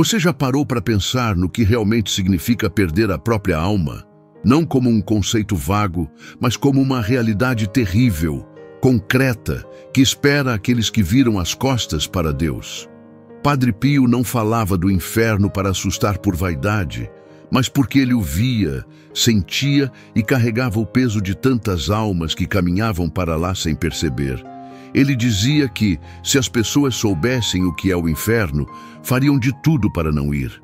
Você já parou para pensar no que realmente significa perder a própria alma? Não como um conceito vago, mas como uma realidade terrível, concreta, que espera aqueles que viram as costas para Deus. Padre Pio não falava do inferno para assustar por vaidade, mas porque ele o via, sentia e carregava o peso de tantas almas que caminhavam para lá sem perceber. Ele dizia que, se as pessoas soubessem o que é o inferno, fariam de tudo para não ir.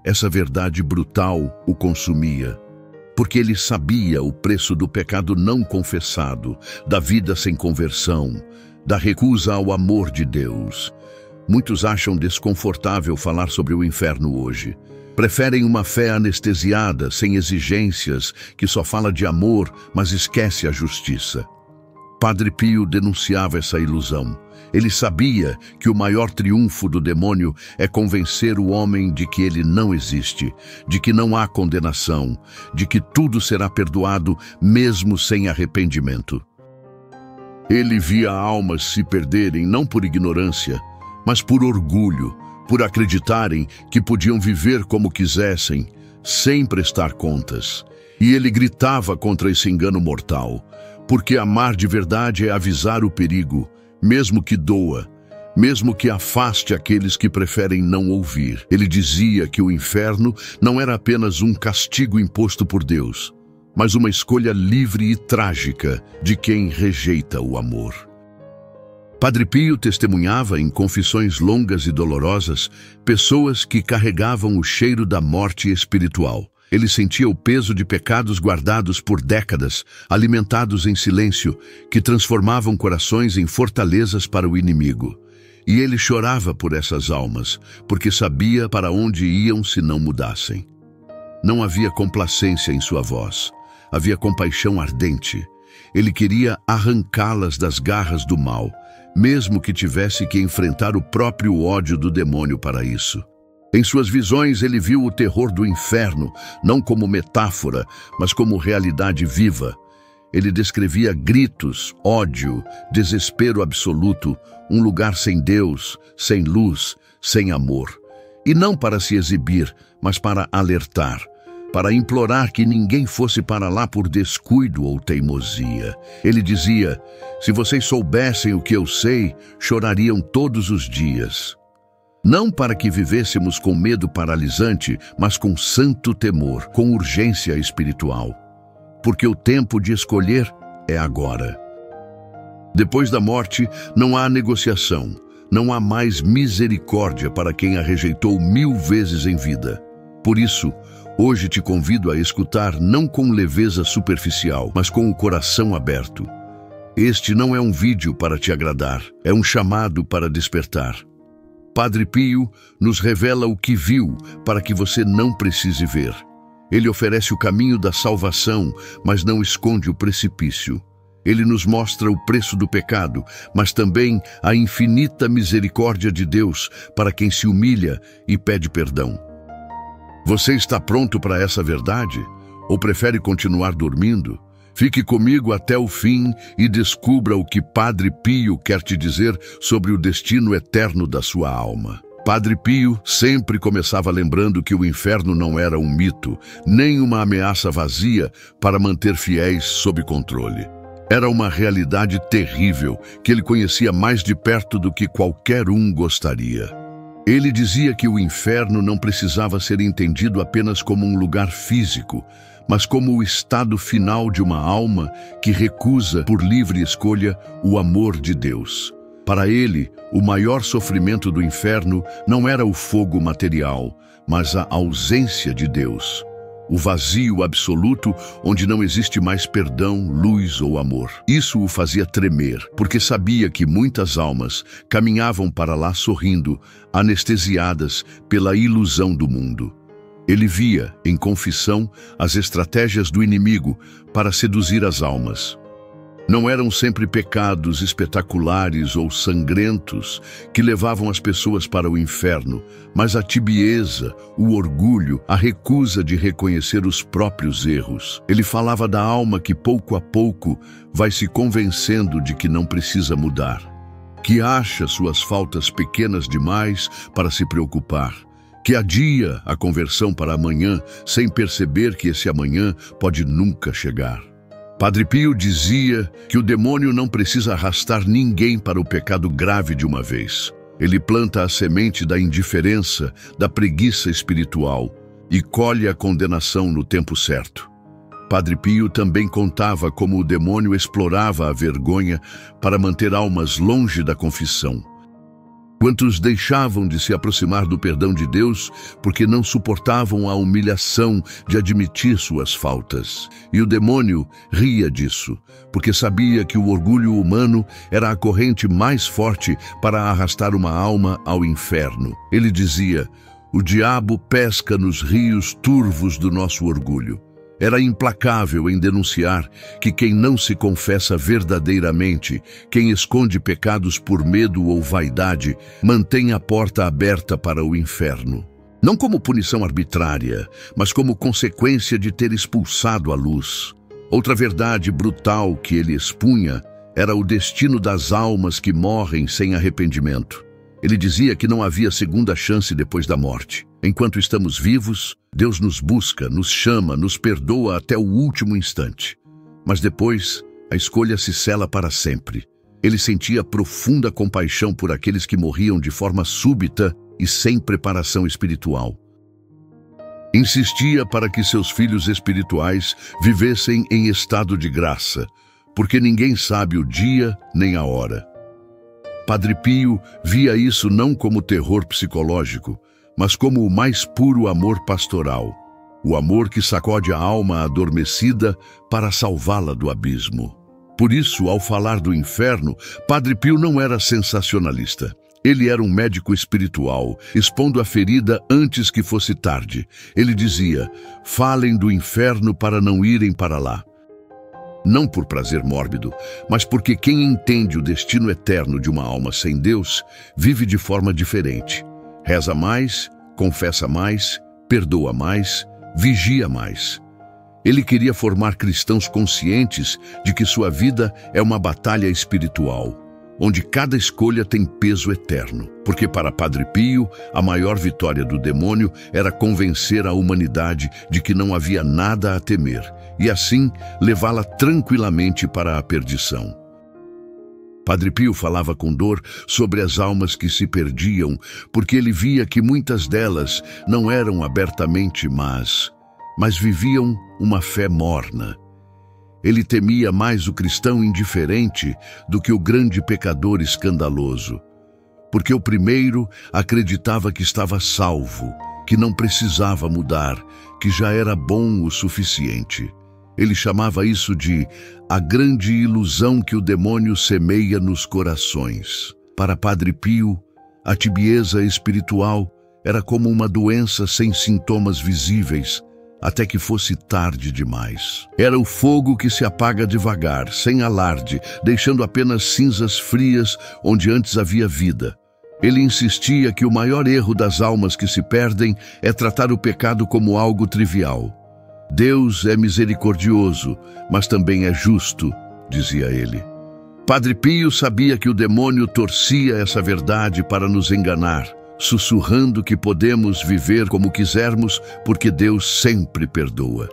Essa verdade brutal o consumia, porque ele sabia o preço do pecado não confessado, da vida sem conversão, da recusa ao amor de Deus. Muitos acham desconfortável falar sobre o inferno hoje. Preferem uma fé anestesiada, sem exigências, que só fala de amor, mas esquece a justiça. Padre Pio denunciava essa ilusão. Ele sabia que o maior triunfo do demônio é convencer o homem de que ele não existe, de que não há condenação, de que tudo será perdoado mesmo sem arrependimento. Ele via almas se perderem não por ignorância, mas por orgulho, por acreditarem que podiam viver como quisessem, sem prestar contas. E ele gritava contra esse engano mortal, porque amar de verdade é avisar o perigo, mesmo que doa, mesmo que afaste aqueles que preferem não ouvir. Ele dizia que o inferno não era apenas um castigo imposto por Deus, mas uma escolha livre e trágica de quem rejeita o amor. Padre Pio testemunhava em confissões longas e dolorosas pessoas que carregavam o cheiro da morte espiritual. Ele sentia o peso de pecados guardados por décadas, alimentados em silêncio, que transformavam corações em fortalezas para o inimigo. E ele chorava por essas almas, porque sabia para onde iam se não mudassem. Não havia complacência em sua voz, havia compaixão ardente. Ele queria arrancá-las das garras do mal, mesmo que tivesse que enfrentar o próprio ódio do demônio para isso. Em suas visões, ele viu o terror do inferno, não como metáfora, mas como realidade viva. Ele descrevia gritos, ódio, desespero absoluto, um lugar sem Deus, sem luz, sem amor. E não para se exibir, mas para alertar, para implorar que ninguém fosse para lá por descuido ou teimosia. Ele dizia: se vocês soubessem o que eu sei, chorariam todos os dias. Não para que vivêssemos com medo paralisante, mas com santo temor, com urgência espiritual. Porque o tempo de escolher é agora. Depois da morte, não há negociação, não há mais misericórdia para quem a rejeitou 1000 vezes em vida. Por isso, hoje te convido a escutar não com leveza superficial, mas com o coração aberto. Este não é um vídeo para te agradar, é um chamado para despertar. Padre Pio nos revela o que viu para que você não precise ver. Ele oferece o caminho da salvação, mas não esconde o precipício. Ele nos mostra o preço do pecado, mas também a infinita misericórdia de Deus para quem se humilha e pede perdão. Você está pronto para essa verdade? Ou prefere continuar dormindo? Fique comigo até o fim e descubra o que Padre Pio quer te dizer sobre o destino eterno da sua alma. Padre Pio sempre começava lembrando que o inferno não era um mito, nem uma ameaça vazia para manter fiéis sob controle. Era uma realidade terrível que ele conhecia mais de perto do que qualquer um gostaria. Ele dizia que o inferno não precisava ser entendido apenas como um lugar físico, mas como o estado final de uma alma que recusa, por livre escolha, o amor de Deus. Para ele, o maior sofrimento do inferno não era o fogo material, mas a ausência de Deus. O vazio absoluto onde não existe mais perdão, luz ou amor. Isso o fazia tremer, porque sabia que muitas almas caminhavam para lá sorrindo, anestesiadas pela ilusão do mundo. Ele via, em confissão, as estratégias do inimigo para seduzir as almas. Não eram sempre pecados espetaculares ou sangrentos que levavam as pessoas para o inferno, mas a tibieza, o orgulho, a recusa de reconhecer os próprios erros. Ele falava da alma que pouco a pouco vai se convencendo de que não precisa mudar, que acha suas faltas pequenas demais para se preocupar, que adia a conversão para amanhã, sem perceber que esse amanhã pode nunca chegar. Padre Pio dizia que o demônio não precisa arrastar ninguém para o pecado grave de uma vez. Ele planta a semente da indiferença, da preguiça espiritual e colhe a condenação no tempo certo. Padre Pio também contava como o demônio explorava a vergonha para manter almas longe da confissão. Quantos deixavam de se aproximar do perdão de Deus porque não suportavam a humilhação de admitir suas faltas. E o demônio ria disso, porque sabia que o orgulho humano era a corrente mais forte para arrastar uma alma ao inferno. Ele dizia: o diabo pesca nos rios turvos do nosso orgulho. Era implacável em denunciar que quem não se confessa verdadeiramente, quem esconde pecados por medo ou vaidade, mantém a porta aberta para o inferno. Não como punição arbitrária, mas como consequência de ter expulsado a luz. Outra verdade brutal que ele expunha era o destino das almas que morrem sem arrependimento. Ele dizia que não havia segunda chance depois da morte. Enquanto estamos vivos, Deus nos busca, nos chama, nos perdoa até o último instante. Mas depois, a escolha se sela para sempre. Ele sentia profunda compaixão por aqueles que morriam de forma súbita e sem preparação espiritual. Insistia para que seus filhos espirituais vivessem em estado de graça, porque ninguém sabe o dia nem a hora. Padre Pio via isso não como terror psicológico, mas como o mais puro amor pastoral, o amor que sacode a alma adormecida para salvá-la do abismo. Por isso, ao falar do inferno, Padre Pio não era sensacionalista. Ele era um médico espiritual, expondo a ferida antes que fosse tarde. Ele dizia: falem do inferno para não irem para lá. Não por prazer mórbido, mas porque quem entende o destino eterno de uma alma sem Deus, vive de forma diferente. Reza mais, confessa mais, perdoa mais, vigia mais. Ele queria formar cristãos conscientes de que sua vida é uma batalha espiritual, onde cada escolha tem peso eterno. Porque para Padre Pio, a maior vitória do demônio era convencer a humanidade de que não havia nada a temer, e assim levá-la tranquilamente para a perdição. Padre Pio falava com dor sobre as almas que se perdiam, porque ele via que muitas delas não eram abertamente más, mas viviam uma fé morna. Ele temia mais o cristão indiferente do que o grande pecador escandaloso, porque o primeiro acreditava que estava salvo, que não precisava mudar, que já era bom o suficiente. Ele chamava isso de a grande ilusão que o demônio semeia nos corações. Para Padre Pio, a tibieza espiritual era como uma doença sem sintomas visíveis, até que fosse tarde demais. Era o fogo que se apaga devagar, sem alarde, deixando apenas cinzas frias onde antes havia vida. Ele insistia que o maior erro das almas que se perdem é tratar o pecado como algo trivial. Deus é misericordioso, mas também é justo, dizia ele. Padre Pio sabia que o demônio torcia essa verdade para nos enganar, sussurrando que podemos viver como quisermos porque Deus sempre perdoa.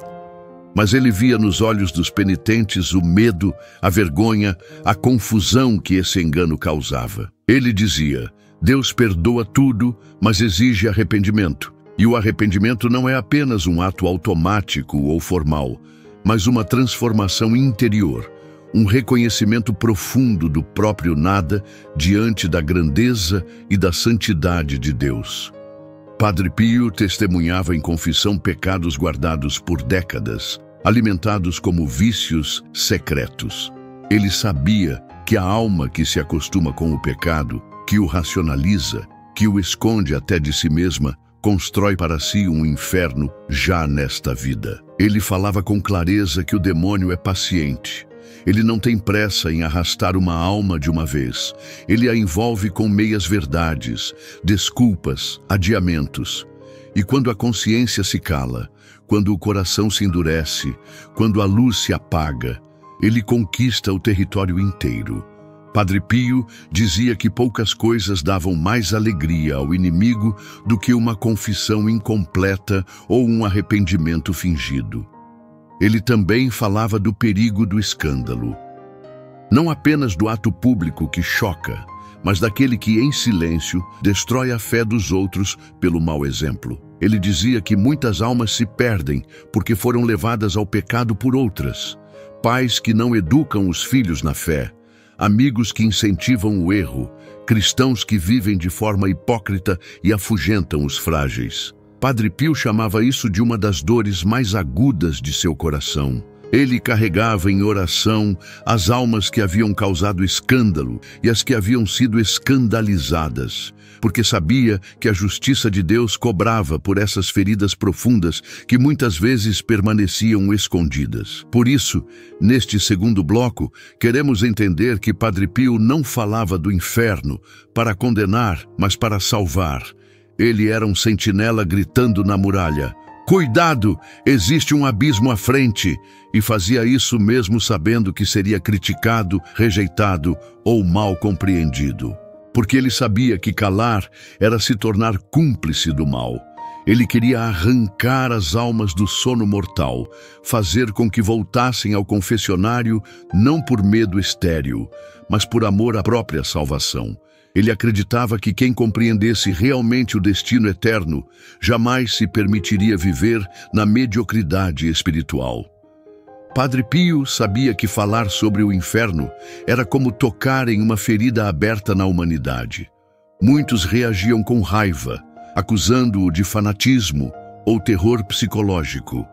Mas ele via nos olhos dos penitentes o medo, a vergonha, a confusão que esse engano causava. Ele dizia: Deus perdoa tudo, mas exige arrependimento. E o arrependimento não é apenas um ato automático ou formal, mas uma transformação interior, um reconhecimento profundo do próprio nada diante da grandeza e da santidade de Deus. Padre Pio testemunhava em confissão pecados guardados por décadas, alimentados como vícios secretos. Ele sabia que a alma que se acostuma com o pecado, que o racionaliza, que o esconde até de si mesma, constrói para si um inferno já nesta vida. Ele falava com clareza que o demônio é paciente. Ele não tem pressa em arrastar uma alma de uma vez. Ele a envolve com meias-verdades, desculpas, adiamentos. E quando a consciência se cala, quando o coração se endurece, quando a luz se apaga, ele conquista o território inteiro. Padre Pio dizia que poucas coisas davam mais alegria ao inimigo do que uma confissão incompleta ou um arrependimento fingido. Ele também falava do perigo do escândalo. Não apenas do ato público que choca, mas daquele que, em silêncio, destrói a fé dos outros pelo mau exemplo. Ele dizia que muitas almas se perdem porque foram levadas ao pecado por outras. Pais que não educam os filhos na fé, amigos que incentivam o erro, cristãos que vivem de forma hipócrita e afugentam os frágeis. Padre Pio chamava isso de uma das dores mais agudas de seu coração. Ele carregava em oração as almas que haviam causado escândalo e as que haviam sido escandalizadas, porque sabia que a justiça de Deus cobrava por essas feridas profundas que muitas vezes permaneciam escondidas. Por isso, neste segundo bloco, queremos entender que Padre Pio não falava do inferno para condenar, mas para salvar. Ele era um sentinela gritando na muralha: "Cuidado, existe um abismo à frente", e fazia isso mesmo sabendo que seria criticado, rejeitado ou mal compreendido. Porque ele sabia que calar era se tornar cúmplice do mal. Ele queria arrancar as almas do sono mortal, fazer com que voltassem ao confessionário não por medo estéril, mas por amor à própria salvação. Ele acreditava que quem compreendesse realmente o destino eterno jamais se permitiria viver na mediocridade espiritual. Padre Pio sabia que falar sobre o inferno era como tocar em uma ferida aberta na humanidade. Muitos reagiam com raiva, acusando-o de fanatismo ou terror psicológico.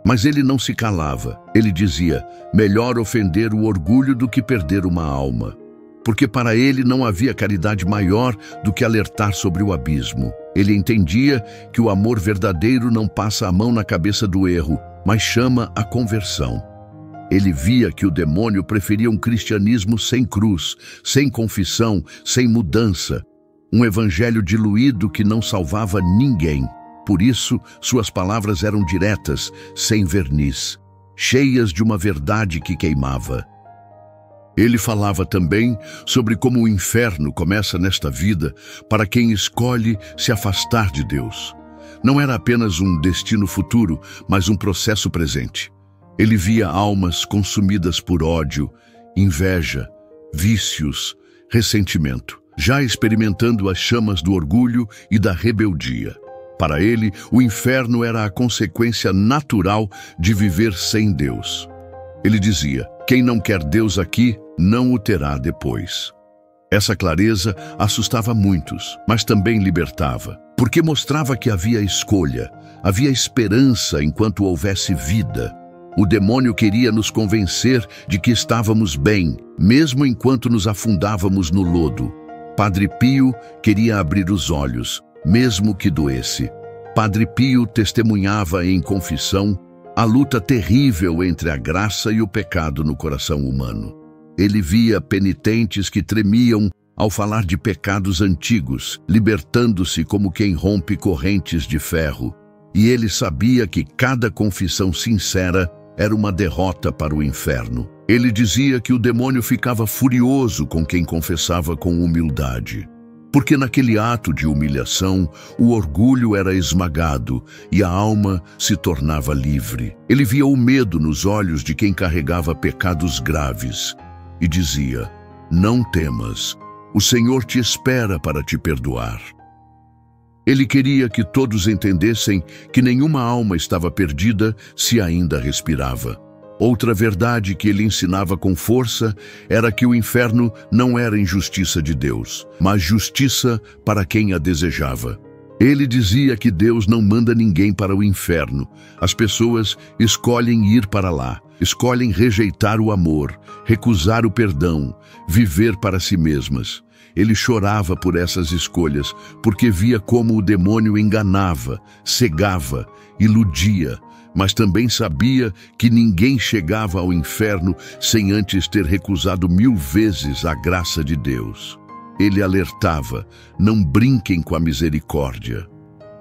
Mas ele não se calava. Ele dizia: melhor ofender o orgulho do que perder uma alma. Porque para ele não havia caridade maior do que alertar sobre o abismo. Ele entendia que o amor verdadeiro não passa a mão na cabeça do erro, mas chama a conversão. Ele via que o demônio preferia um cristianismo sem cruz, sem confissão, sem mudança, um evangelho diluído que não salvava ninguém. Por isso, suas palavras eram diretas, sem verniz, cheias de uma verdade que queimava. Ele falava também sobre como o inferno começa nesta vida para quem escolhe se afastar de Deus. Não era apenas um destino futuro, mas um processo presente. Ele via almas consumidas por ódio, inveja, vícios, ressentimento, já experimentando as chamas do orgulho e da rebeldia. Para ele, o inferno era a consequência natural de viver sem Deus. Ele dizia: quem não quer Deus aqui, não o terá depois. Essa clareza assustava muitos, mas também libertava, porque mostrava que havia escolha, havia esperança enquanto houvesse vida. O demônio queria nos convencer de que estávamos bem, mesmo enquanto nos afundávamos no lodo. Padre Pio queria abrir os olhos, mesmo que doesse. Padre Pio testemunhava em confissão a luta terrível entre a graça e o pecado no coração humano. Ele via penitentes que tremiam ao falar de pecados antigos, libertando-se como quem rompe correntes de ferro. E ele sabia que cada confissão sincera era uma derrota para o inferno. Ele dizia que o demônio ficava furioso com quem confessava com humildade. Porque naquele ato de humilhação, o orgulho era esmagado e a alma se tornava livre. Ele via o medo nos olhos de quem carregava pecados graves e dizia: não temas, o Senhor te espera para te perdoar. Ele queria que todos entendessem que nenhuma alma estava perdida se ainda respirava. Outra verdade que ele ensinava com força era que o inferno não era injustiça de Deus, mas justiça para quem a desejava. Ele dizia que Deus não manda ninguém para o inferno. As pessoas escolhem ir para lá, escolhem rejeitar o amor, recusar o perdão, viver para si mesmas. Ele chorava por essas escolhas, porque via como o demônio enganava, cegava, iludia, mas também sabia que ninguém chegava ao inferno sem antes ter recusado 1000 vezes a graça de Deus. Ele alertava: não brinquem com a misericórdia,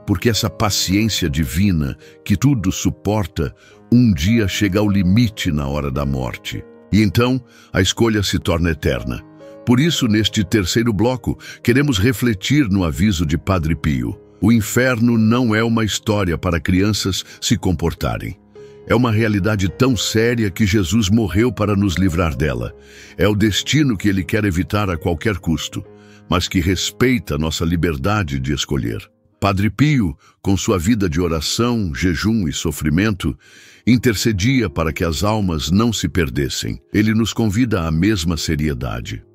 porque essa paciência divina, que tudo suporta, um dia chega ao limite na hora da morte. E então a escolha se torna eterna: Por isso, neste terceiro bloco, queremos refletir no aviso de Padre Pio. O inferno não é uma história para crianças se comportarem. É uma realidade tão séria que Jesus morreu para nos livrar dela. É o destino que ele quer evitar a qualquer custo, mas que respeita nossa liberdade de escolher. Padre Pio, com sua vida de oração, jejum e sofrimento, intercedia para que as almas não se perdessem. Ele nos convida à mesma seriedade.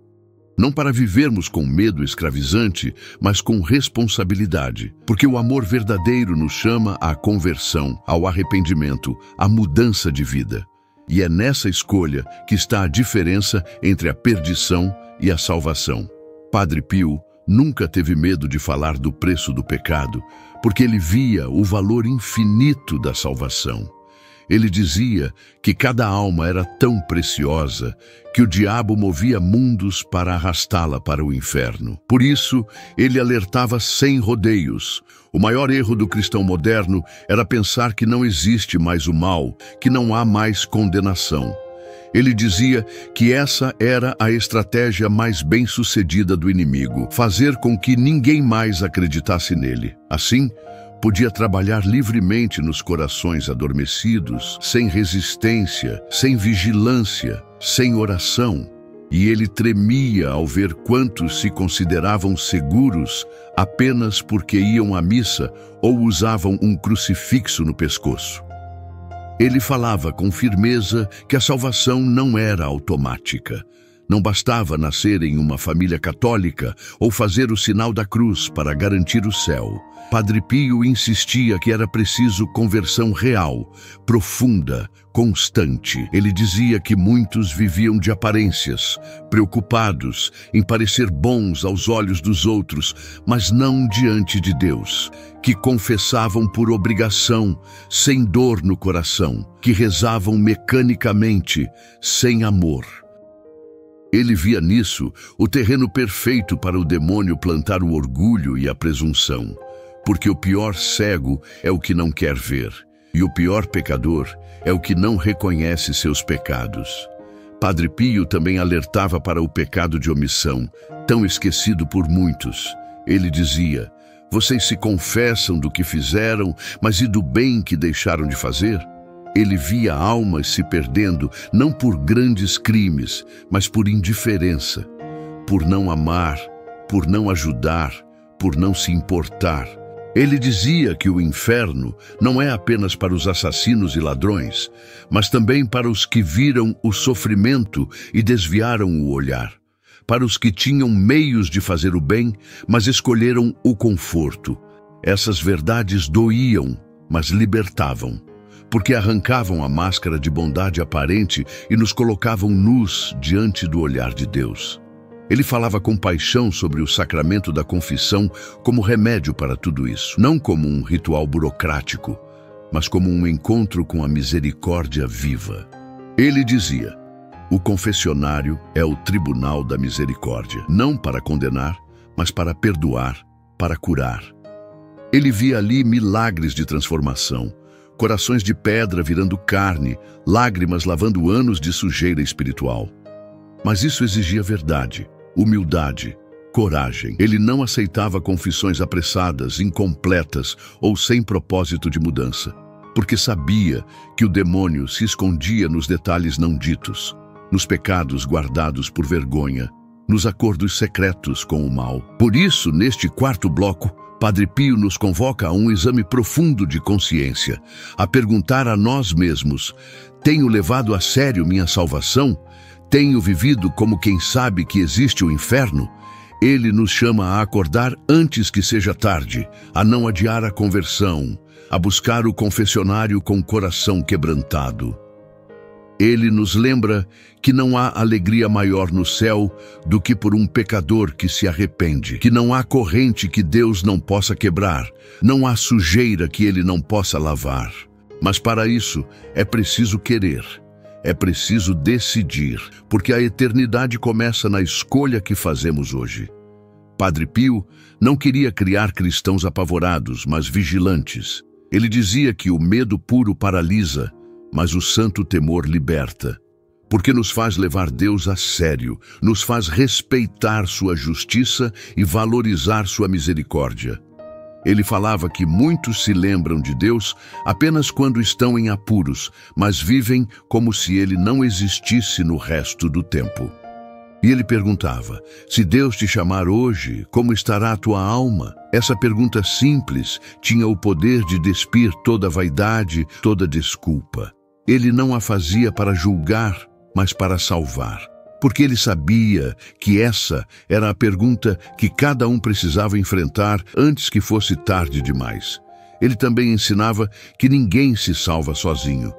Não para vivermos com medo escravizante, mas com responsabilidade, porque o amor verdadeiro nos chama à conversão, ao arrependimento, à mudança de vida. E é nessa escolha que está a diferença entre a perdição e a salvação. Padre Pio nunca teve medo de falar do preço do pecado, porque ele via o valor infinito da salvação. Ele dizia que cada alma era tão preciosa que o diabo movia mundos para arrastá-la para o inferno. Por isso, ele alertava sem rodeios. O maior erro do cristão moderno era pensar que não existe mais o mal, que não há mais condenação. Ele dizia que essa era a estratégia mais bem-sucedida do inimigo, fazer com que ninguém mais acreditasse nele. Assim, podia trabalhar livremente nos corações adormecidos, sem resistência, sem vigilância, sem oração. E ele tremia ao ver quantos se consideravam seguros apenas porque iam à missa ou usavam um crucifixo no pescoço. Ele falava com firmeza que a salvação não era automática. Não bastava nascer em uma família católica ou fazer o sinal da cruz para garantir o céu. Padre Pio insistia que era preciso conversão real, profunda, constante. Ele dizia que muitos viviam de aparências, preocupados em parecer bons aos olhos dos outros, mas não diante de Deus, que confessavam por obrigação, sem dor no coração, que rezavam mecanicamente, sem amor. Ele via nisso o terreno perfeito para o demônio plantar o orgulho e a presunção, porque o pior cego é o que não quer ver, e o pior pecador é o que não reconhece seus pecados. Padre Pio também alertava para o pecado de omissão, tão esquecido por muitos. Ele dizia: vocês se confessam do que fizeram, mas e do bem que deixaram de fazer? Ele via almas se perdendo, não por grandes crimes, mas por indiferença, por não amar, por não ajudar, por não se importar. Ele dizia que o inferno não é apenas para os assassinos e ladrões, mas também para os que viram o sofrimento e desviaram o olhar, para os que tinham meios de fazer o bem, mas escolheram o conforto. Essas verdades doíam, mas libertavam, porque arrancavam a máscara de bondade aparente e nos colocavam nus diante do olhar de Deus. Ele falava com paixão sobre o sacramento da confissão como remédio para tudo isso, não como um ritual burocrático, mas como um encontro com a misericórdia viva. Ele dizia: o confessionário é o tribunal da misericórdia, não para condenar, mas para perdoar, para curar. Ele via ali milagres de transformação, corações de pedra virando carne, lágrimas lavando anos de sujeira espiritual. Mas isso exigia verdade, humildade, coragem. Ele não aceitava confissões apressadas, incompletas ou sem propósito de mudança, porque sabia que o demônio se escondia nos detalhes não ditos, nos pecados guardados por vergonha, nos acordos secretos com o mal. Por isso, neste quarto bloco, Padre Pio nos convoca a um exame profundo de consciência, a perguntar a nós mesmos: tenho levado a sério minha salvação? Tenho vivido como quem sabe que existe o inferno? Ele nos chama a acordar antes que seja tarde, a não adiar a conversão, a buscar o confessionário com o coração quebrantado. Ele nos lembra que não há alegria maior no céu do que por um pecador que se arrepende, que não há corrente que Deus não possa quebrar, não há sujeira que Ele não possa lavar. Mas para isso é preciso querer, é preciso decidir, porque a eternidade começa na escolha que fazemos hoje. Padre Pio não queria criar cristãos apavorados, mas vigilantes. Ele dizia que o medo puro paralisa, mas o santo temor liberta. porque nos faz levar Deus a sério, nos faz respeitar sua justiça e valorizar sua misericórdia. Ele falava que muitos se lembram de Deus apenas quando estão em apuros, mas vivem como se ele não existisse no resto do tempo. E ele perguntava: se Deus te chamar hoje, como estará a tua alma? Essa pergunta simples tinha o poder de despir toda vaidade, toda desculpa. Ele não a fazia para julgar, mas para salvar. Porque ele sabia que essa era a pergunta que cada um precisava enfrentar antes que fosse tarde demais. Ele também ensinava que ninguém se salva sozinho.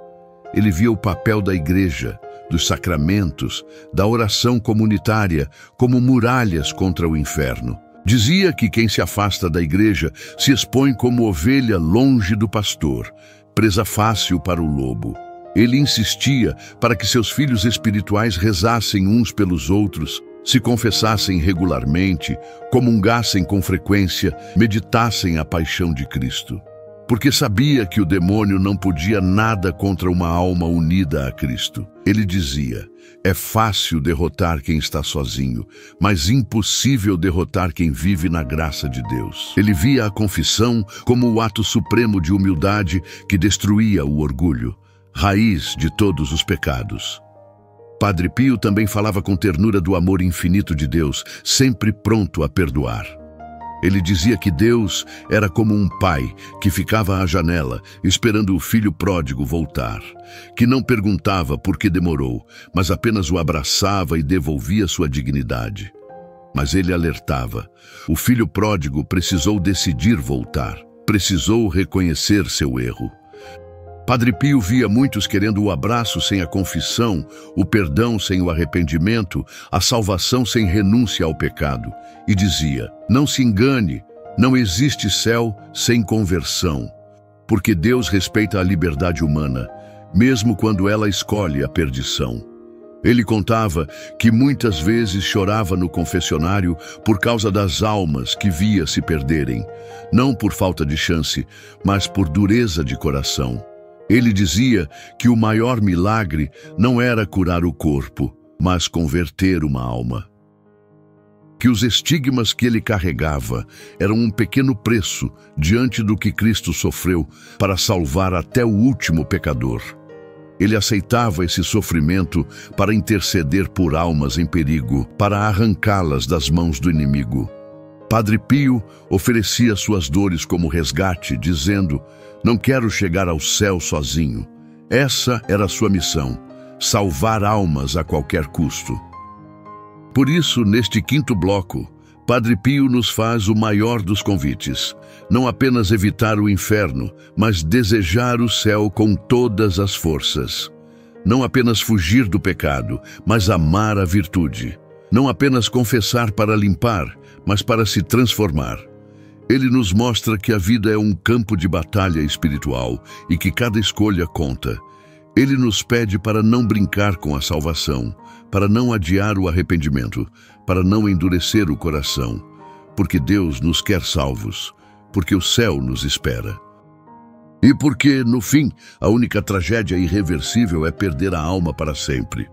Ele via o papel da igreja, dos sacramentos, da oração comunitária como muralhas contra o inferno. Dizia que quem se afasta da igreja se expõe como ovelha longe do pastor, presa fácil para o lobo. Ele insistia para que seus filhos espirituais rezassem uns pelos outros, se confessassem regularmente, comungassem com frequência, meditassem a paixão de Cristo. Porque sabia que o demônio não podia nada contra uma alma unida a Cristo. Ele dizia: é fácil derrotar quem está sozinho, mas impossível derrotar quem vive na graça de Deus. Ele via a confissão como o ato supremo de humildade que destruía o orgulho, raiz de todos os pecados. Padre Pio também falava com ternura do amor infinito de Deus, sempre pronto a perdoar. Ele dizia que Deus era como um pai que ficava à janela, esperando o filho pródigo voltar, que não perguntava por que demorou, mas apenas o abraçava e devolvia sua dignidade. Mas ele alertava: o filho pródigo precisou decidir voltar, precisou reconhecer seu erro. Padre Pio via muitos querendo o abraço sem a confissão, o perdão sem o arrependimento, a salvação sem renúncia ao pecado. E dizia: não se engane, não existe céu sem conversão, porque Deus respeita a liberdade humana, mesmo quando ela escolhe a perdição. Ele contava que muitas vezes chorava no confessionário por causa das almas que via se perderem, não por falta de chance, mas por dureza de coração. Ele dizia que o maior milagre não era curar o corpo, mas converter uma alma. Que os estigmas que ele carregava eram um pequeno preço diante do que Cristo sofreu para salvar até o último pecador. Ele aceitava esse sofrimento para interceder por almas em perigo, para arrancá-las das mãos do inimigo. Padre Pio oferecia suas dores como resgate, dizendo: não quero chegar ao céu sozinho. Essa era a sua missão, salvar almas a qualquer custo. Por isso, neste quinto bloco, Padre Pio nos faz o maior dos convites: não apenas evitar o inferno, mas desejar o céu com todas as forças. Não apenas fugir do pecado, mas amar a virtude. Não apenas confessar para limpar, mas para se transformar. Ele nos mostra que a vida é um campo de batalha espiritual e que cada escolha conta. Ele nos pede para não brincar com a salvação, para não adiar o arrependimento, para não endurecer o coração, porque Deus nos quer salvos, porque o céu nos espera. E porque, no fim, a única tragédia irreversível é perder a alma para sempre.